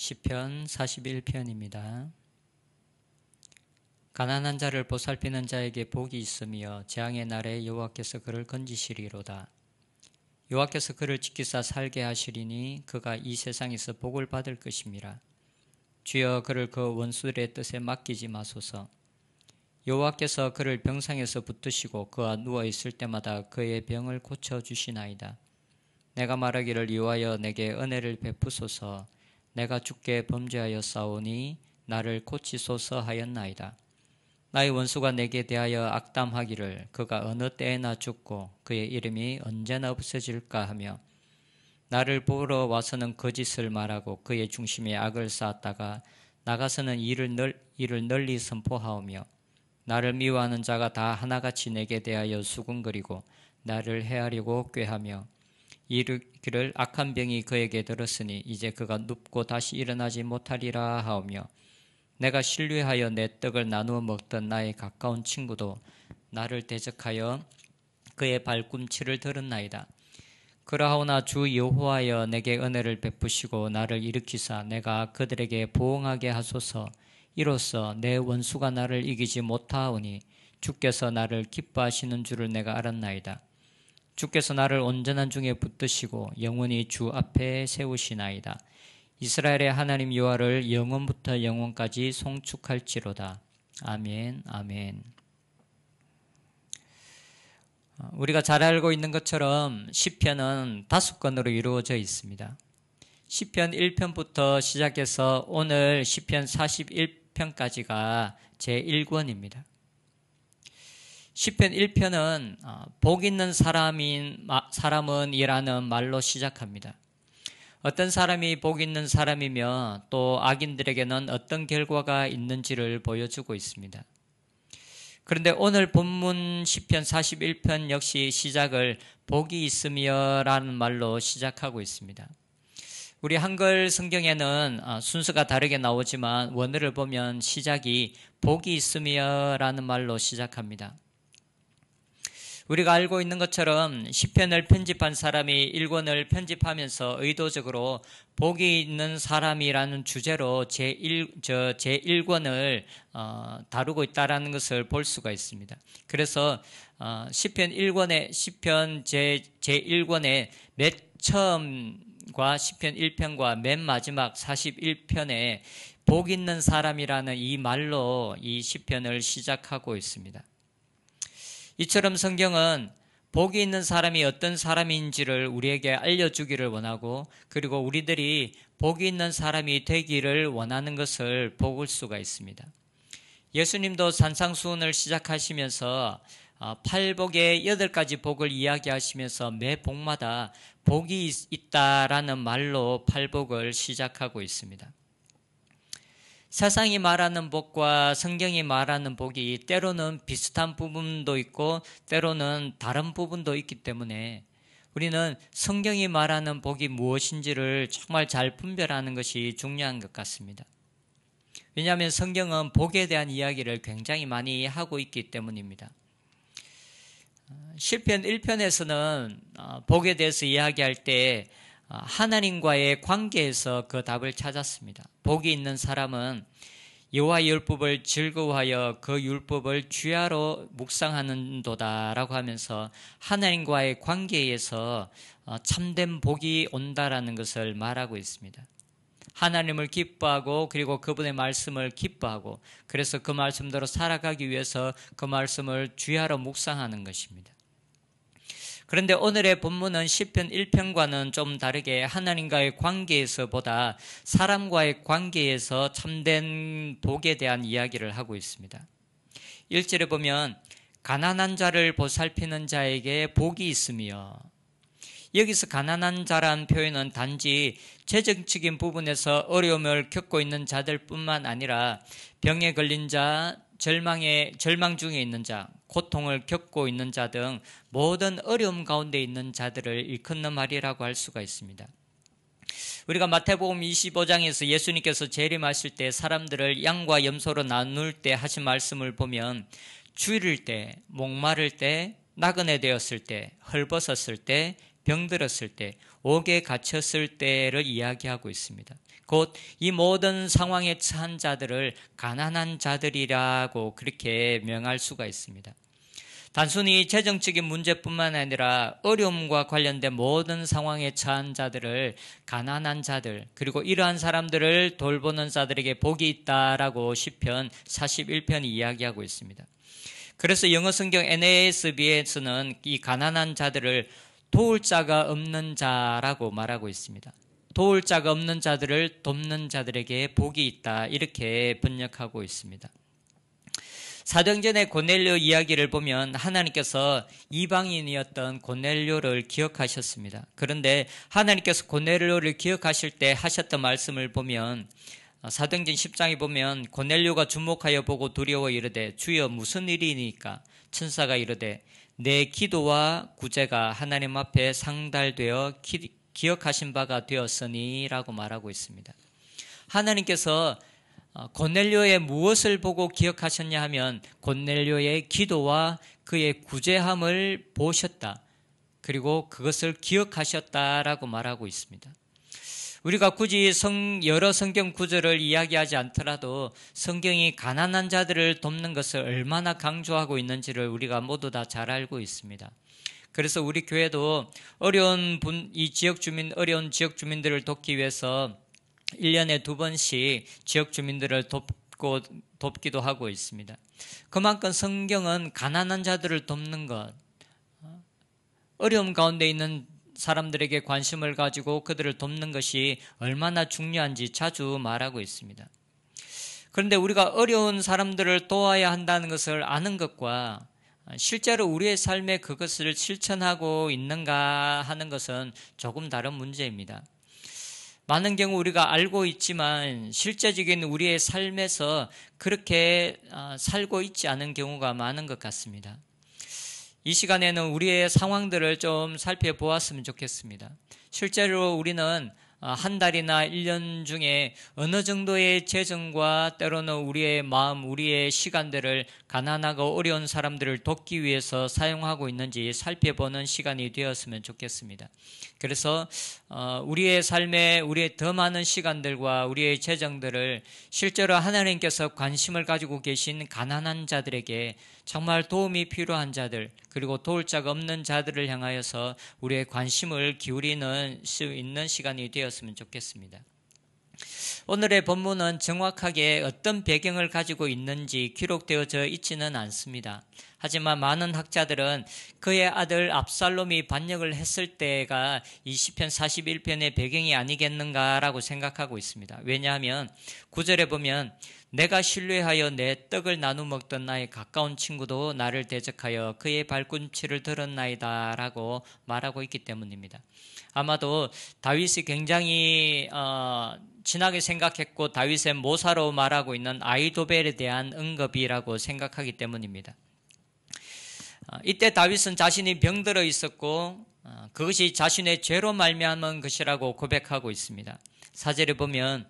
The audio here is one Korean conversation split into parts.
시편 41편입니다. 가난한 자를 보살피는 자에게 복이 있으며 재앙의 날에 여호와께서 그를 건지시리로다. 여호와께서 그를 지키사 살게 하시리니 그가 이 세상에서 복을 받을 것임이라. 주여 그를 그 원수들의 뜻에 맡기지 마소서. 여호와께서 그를 병상에서 붙드시고 그가 누워있을 때마다 그의 병을 고쳐주시나이다. 내가 말하기를 여호와여 내게 은혜를 베푸소서. 내가 주께 범죄하여 싸우니 나를 고치소서 하였나이다. 나의 원수가 내게 대하여 악담하기를 그가 어느 때에나 죽고 그의 이름이 언제나 없어질까 하며 나를 보러 와서는 거짓을 말하고 그의 중심에 악을 쌓았다가 나가서는 이를 널리 선포하오며 나를 미워하는 자가 다 하나같이 내게 대하여 수군거리고 나를 해하려고 꾀하며 이르기를 악한 병이 그에게 들었으니 이제 그가 눕고 다시 일어나지 못하리라 하오며 내가 신뢰하여 내 떡을 나누어 먹던 나의 가까운 친구도 나를 대적하여 그의 발꿈치를 들었나이다. 그러하오나 주 여호와여 내게 은혜를 베푸시고 나를 일으키사 내가 그들에게 보응하게 하소서. 이로써 내 원수가 나를 이기지 못하오니 주께서 나를 기뻐하시는 줄을 내가 알았나이다. 주께서 나를 온전한 중에 붙드시고 영원히 주 앞에 세우시나이다. 이스라엘의 하나님 여호와를 영원부터 영원까지 송축할지로다. 아멘, 아멘. 우리가 잘 알고 있는 것처럼 시편은 5권으로 이루어져 있습니다. 시편 1편부터 시작해서 오늘 시편 41편까지가 제1권입니다. 시편 1편은 복 있는 사람은 이라는 말로 시작합니다. 어떤 사람이 복 있는 사람이며 또 악인들에게는 어떤 결과가 있는지를 보여주고 있습니다. 그런데 오늘 본문 시편 41편 역시 시작을 복이 있으며 라는 말로 시작하고 있습니다. 우리 한글 성경에는 순서가 다르게 나오지만 원어를 보면 시작이 복이 있으며 라는 말로 시작합니다. 우리가 알고 있는 것처럼 시편을 편집한 사람이 1권을 편집하면서 의도적으로 복이 있는 사람이라는 주제로 제1권을 다루고 있다는 것을 볼 수가 있습니다. 그래서 시편 제1권의 맨 처음과 시편 1편과 맨 마지막 41편에 복 있는 사람이라는 이 말로 이 시편을 시작하고 있습니다. 이처럼 성경은 복이 있는 사람이 어떤 사람인지를 우리에게 알려주기를 원하고 그리고 우리들이 복이 있는 사람이 되기를 원하는 것을 볼 수가 있습니다. 예수님도 산상수훈을 시작하시면서 8복의 8가지 복을 이야기하시면서 매 복마다 복이 있다라는 말로 8복을 시작하고 있습니다. 세상이 말하는 복과 성경이 말하는 복이 때로는 비슷한 부분도 있고 때로는 다른 부분도 있기 때문에 우리는 성경이 말하는 복이 무엇인지를 정말 잘 분별하는 것이 중요한 것 같습니다. 왜냐하면 성경은 복에 대한 이야기를 굉장히 많이 하고 있기 때문입니다. 시편 1편에서는 복에 대해서 이야기할 때 하나님과의 관계에서 그 답을 찾았습니다. 복이 있는 사람은 여호와의 율법을 즐거워하여 그 율법을 주야로 묵상하는도다라고 하면서 하나님과의 관계에서 참된 복이 온다라는 것을 말하고 있습니다. 하나님을 기뻐하고 그리고 그분의 말씀을 기뻐하고 그래서 그 말씀대로 살아가기 위해서 그 말씀을 주야로 묵상하는 것입니다. 그런데 오늘의 본문은 시편 1편과는 좀 다르게 하나님과의 관계에서보다 사람과의 관계에서 참된 복에 대한 이야기를 하고 있습니다. 1절에 보면 가난한 자를 보살피는 자에게 복이 있으며 여기서 가난한 자란 표현은 단지 재정적인 부분에서 어려움을 겪고 있는 자들뿐만 아니라 병에 걸린 자, 절망 중에 있는 자, 고통을 겪고 있는 자 등 모든 어려움 가운데 있는 자들을 일컫는 말이라고 할 수가 있습니다. 우리가 마태복음 25장에서 예수님께서 재림하실 때 사람들을 양과 염소로 나눌 때 하신 말씀을 보면 주일 때, 목마를 때, 나그네 되었을 때, 헐벗었을 때, 병들었을 때, 옥에 갇혔을 때를 이야기하고 있습니다. 곧 이 모든 상황에 처한 자들을 가난한 자들이라고 그렇게 명할 수가 있습니다. 단순히 재정적인 문제뿐만 아니라 어려움과 관련된 모든 상황에 처한 자들을 가난한 자들, 그리고 이러한 사람들을 돌보는 자들에게 복이 있다라고 시편 41편이 이야기하고 있습니다. 그래서 영어 성경 NASB에서는 이 가난한 자들을 도울 자가 없는 자라고 말하고 있습니다. 도울 자가 없는 자들을 돕는 자들에게 복이 있다, 이렇게 번역하고 있습니다. 사도행전의 고넬료 이야기를 보면 하나님께서 이방인이었던 고넬료를 기억하셨습니다. 그런데 하나님께서 고넬료를 기억하실 때 하셨던 말씀을 보면 사도행전 10장에 보면 고넬료가 주목하여 보고 두려워 이르되 주여 무슨 일이니까? 천사가 이르되 내 기도와 구제가 하나님 앞에 상달되어 기억하신 바가 되었으니 라고 말하고 있습니다. 하나님께서 고넬료의 무엇을 보고 기억하셨냐 하면 고넬료의 기도와 그의 구제함을 보셨다. 그리고 그것을 기억하셨다라고 말하고 있습니다. 우리가 굳이 여러 성경 구절을 이야기하지 않더라도 성경이 가난한 자들을 돕는 것을 얼마나 강조하고 있는지를 우리가 모두 다 잘 알고 있습니다. 그래서 우리 교회도 어려운 지역 주민들을 돕기 위해서 1년에 2번씩 지역 주민들을 돕기도 하고 있습니다. 그만큼 성경은 가난한 자들을 돕는 것, 어려움 가운데 있는 사람들에게 관심을 가지고 그들을 돕는 것이 얼마나 중요한지 자주 말하고 있습니다. 그런데 우리가 어려운 사람들을 도와야 한다는 것을 아는 것과 실제로 우리의 삶에 그것을 실천하고 있는가 하는 것은 조금 다른 문제입니다. 많은 경우 우리가 알고 있지만 실제적인 우리의 삶에서 그렇게 살고 있지 않은 경우가 많은 것 같습니다. 이 시간에는 우리의 상황들을 좀 살펴보았으면 좋겠습니다. 실제로 우리는 한 달이나 1년 중에 어느 정도의 재정과 때로는 우리의 마음, 우리의 시간들을 가난하고 어려운 사람들을 돕기 위해서 사용하고 있는지 살펴보는 시간이 되었으면 좋겠습니다. 그래서 우리의 삶에 우리의 더 많은 시간들과 우리의 재정들을 실제로 하나님께서 관심을 가지고 계신 가난한 자들에게 정말 도움이 필요한 자들, 그리고 도울 자가 없는 자들을 향하여서 우리의 관심을 기울이는 수 있는 시간이 되었으면 좋겠습니다. 오늘의 본문은 정확하게 어떤 배경을 가지고 있는지 기록되어져 있지는 않습니다. 하지만 많은 학자들은 그의 아들 압살롬이 반역을 했을 때가 이 시편 41편의 배경이 아니겠는가라고 생각하고 있습니다. 왜냐하면 9절에 보면 내가 신뢰하여 내 떡을 나누 먹던 나의 가까운 친구도 나를 대적하여 그의 발꿈치를 들었나이다 라고 말하고 있기 때문입니다. 아마도 다윗이 굉장히 진하게 생각했고 다윗의 모사로 말하고 있는 아히도벨에 대한 언급이라고 생각하기 때문입니다. 이때 다윗은 자신이 병들어 있었고 그것이 자신의 죄로 말미암은 것이라고 고백하고 있습니다. 4절에 보면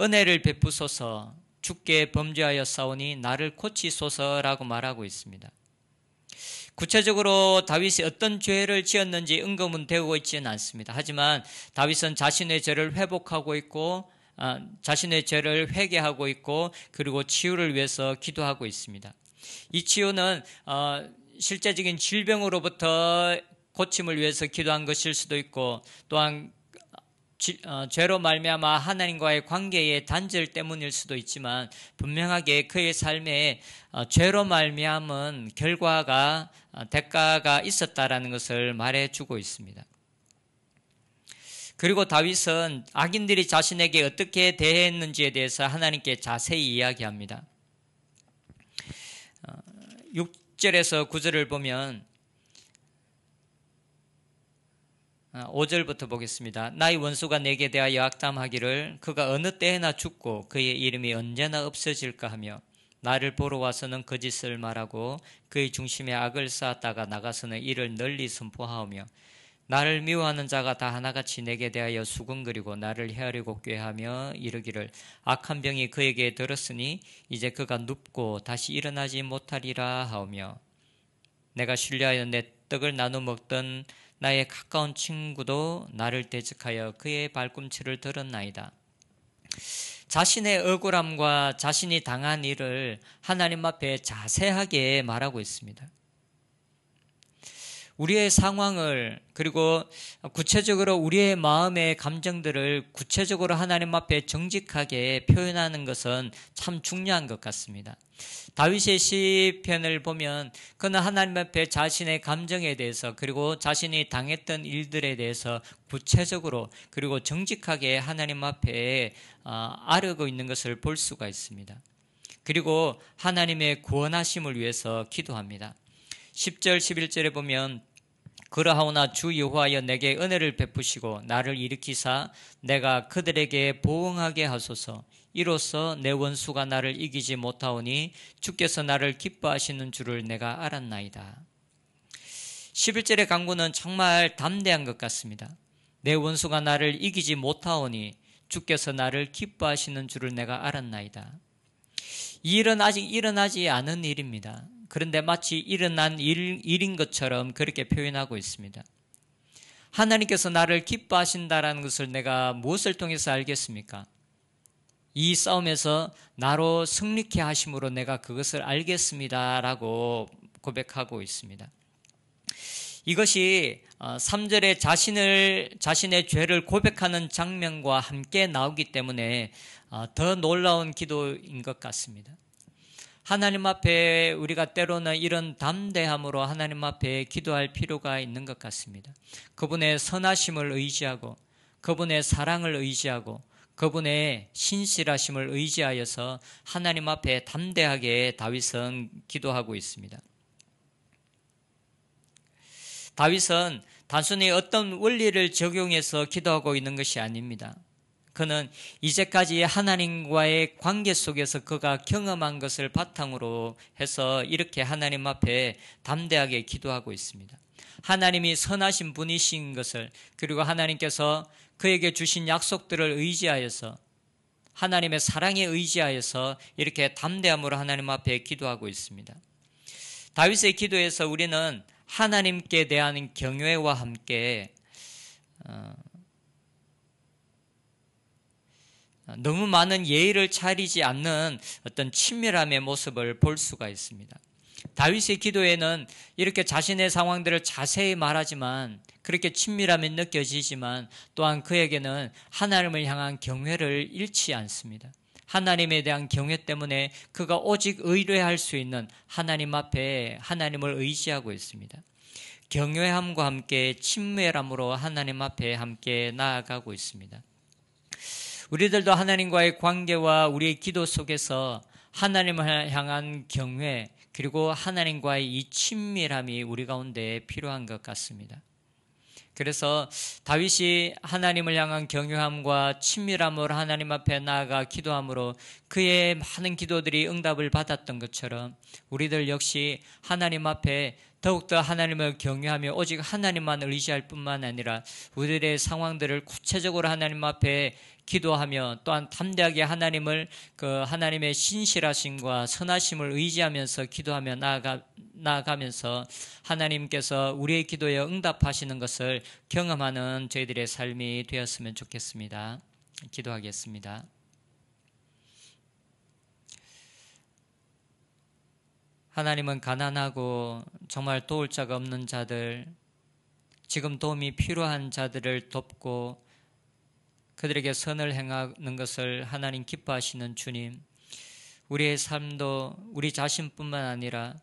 은혜를 베푸소서 주께 범죄하여 싸우니 나를 고치소서라고 말하고 있습니다. 구체적으로 다윗이 어떤 죄를 지었는지 언급은 되고 있지는 않습니다. 하지만 다윗은 자신의 죄를 회복하고 있고 자신의 죄를 회개하고 있고 그리고 치유를 위해서 기도하고 있습니다. 이 치유는 실제적인 질병으로부터 고침을 위해서 기도한 것일 수도 있고 또한 죄로 말미암아 하나님과의 관계의 단절 때문일 수도 있지만 분명하게 그의 삶에 죄로 말미암은 결과가 대가가 있었다라는 것을 말해주고 있습니다. 그리고 다윗은 악인들이 자신에게 어떻게 대했는지에 대해서 하나님께 자세히 이야기합니다. 6절에서 9절을 보면 5절부터 보겠습니다. 나의 원수가 내게 대하여 악담하기를 그가 어느 때에나 죽고 그의 이름이 언제나 없어질까 하며 나를 보러 와서는 거짓을 말하고 그의 중심에 악을 쌓았다가 나가서는 이를 널리 선포하오며 나를 미워하는 자가 다 하나같이 내게 대하여 수군거리고 나를 헤아리고 꾀하며 이르기를 악한 병이 그에게 들었으니 이제 그가 눕고 다시 일어나지 못하리라 하오며 내가 신뢰하여 내 떡을 나눠 먹던 나의 가까운 친구도 나를 대적하여 그의 발꿈치를 들었나이다. 자신의 억울함과 자신이 당한 일을 하나님 앞에 자세하게 말하고 있습니다. 우리의 상황을, 그리고 구체적으로 우리의 마음의 감정들을 구체적으로 하나님 앞에 정직하게 표현하는 것은 참 중요한 것 같습니다. 다윗의 시편을 보면 그는 하나님 앞에 자신의 감정에 대해서, 그리고 자신이 당했던 일들에 대해서 구체적으로 그리고 정직하게 하나님 앞에 아뢰고 있는 것을 볼 수가 있습니다. 그리고 하나님의 구원하심을 위해서 기도합니다. 10절 11절에 보면 그러하오나 주 여호와여 내게 은혜를 베푸시고 나를 일으키사 내가 그들에게 보응하게 하소서. 이로써 내 원수가 나를 이기지 못하오니 주께서 나를 기뻐하시는 줄을 내가 알았나이다. 11절의 간구는 정말 담대한 것 같습니다. 내 원수가 나를 이기지 못하오니 주께서 나를 기뻐하시는 줄을 내가 알았나이다. 이 일은 아직 일어나지 않은 일입니다. 그런데 마치 일어난 일인 것처럼 그렇게 표현하고 있습니다. 하나님께서 나를 기뻐하신다라는 것을 내가 무엇을 통해서 알겠습니까? 이 싸움에서 나로 승리케 하심으로 내가 그것을 알겠습니다라고 고백하고 있습니다. 이것이 3절에 자신의 죄를 고백하는 장면과 함께 나오기 때문에 더 놀라운 기도인 것 같습니다. 하나님 앞에 우리가 때로는 이런 담대함으로 하나님 앞에 기도할 필요가 있는 것 같습니다. 그분의 선하심을 의지하고 그분의 사랑을 의지하고 그분의 신실하심을 의지하여서 하나님 앞에 담대하게 다윗은 기도하고 있습니다. 다윗은 단순히 어떤 원리를 적용해서 기도하고 있는 것이 아닙니다. 그는 이제까지 하나님과의 관계 속에서 그가 경험한 것을 바탕으로 해서 이렇게 하나님 앞에 담대하게 기도하고 있습니다. 하나님이 선하신 분이신 것을, 그리고 하나님께서 그에게 주신 약속들을 의지하여서, 하나님의 사랑에 의지하여서 이렇게 담대함으로 하나님 앞에 기도하고 있습니다. 다윗의 기도에서 우리는 하나님께 대한 경외와 함께 너무 많은 예의를 차리지 않는 어떤 친밀함의 모습을 볼 수가 있습니다. 다윗의 기도에는 이렇게 자신의 상황들을 자세히 말하지만, 그렇게 친밀함이 느껴지지만 또한 그에게는 하나님을 향한 경외를 잃지 않습니다. 하나님에 대한 경외 때문에 그가 오직 의뢰할 수 있는 하나님 앞에 하나님을 의지하고 있습니다. 경외함과 함께 친밀함으로 하나님 앞에 함께 나아가고 있습니다. 우리들도 하나님과의 관계와 우리의 기도 속에서 하나님을 향한 경외, 그리고 하나님과의 이 친밀함이 우리 가운데 필요한 것 같습니다. 그래서 다윗이 하나님을 향한 경외함과 친밀함으로 하나님 앞에 나아가 기도함으로 그의 많은 기도들이 응답을 받았던 것처럼 우리들 역시 하나님 앞에 더욱더 하나님을 경외하며 오직 하나님만 의지할 뿐만 아니라 우리들의 상황들을 구체적으로 하나님 앞에 기도하며 또한 담대하게 하나님의 신실하심과 선하심을 의지하면서 기도하며 나아가면서 하나님께서 우리의 기도에 응답하시는 것을 경험하는 저희들의 삶이 되었으면 좋겠습니다. 기도하겠습니다. 하나님은 가난하고 정말 도울 자가 없는 자들, 지금 도움이 필요한 자들을 돕고 그들에게 선을 행하는 것을 하나님 기뻐하시는 주님, 우리의 삶도 우리 자신뿐만 아니라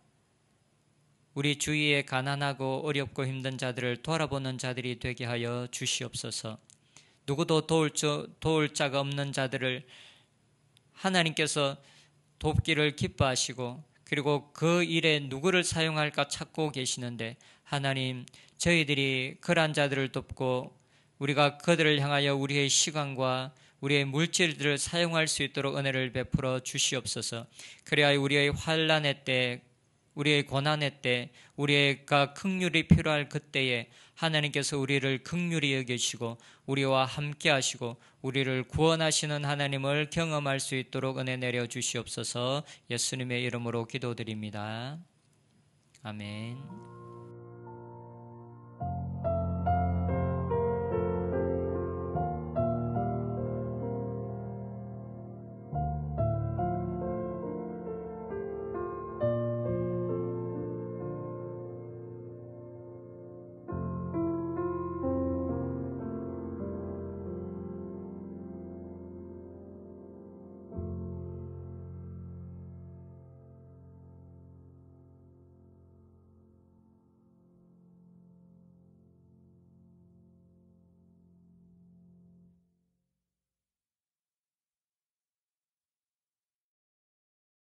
우리 주위에 가난하고 어렵고 힘든 자들을 돌아보는 자들이 되게 하여 주시옵소서. 누구도 도울 자가 없는 자들을 하나님께서 돕기를 기뻐하시고, 그리고 그 일에 누구를 사용할까 찾고 계시는데 하나님, 저희들이 그러한 자들을 돕고 우리가 그들을 향하여 우리의 시간과 우리의 물질들을 사용할 수 있도록 은혜를 베풀어 주시옵소서. 그래야 우리의 환난의 때, 우리의 고난의 때, 우리가 긍휼이 필요할 그때에 하나님께서 우리를 긍휼히 여기시고 우리와 함께 하시고 우리를 구원하시는 하나님을 경험할 수 있도록 은혜 내려 주시옵소서. 예수님의 이름으로 기도드립니다. 아멘.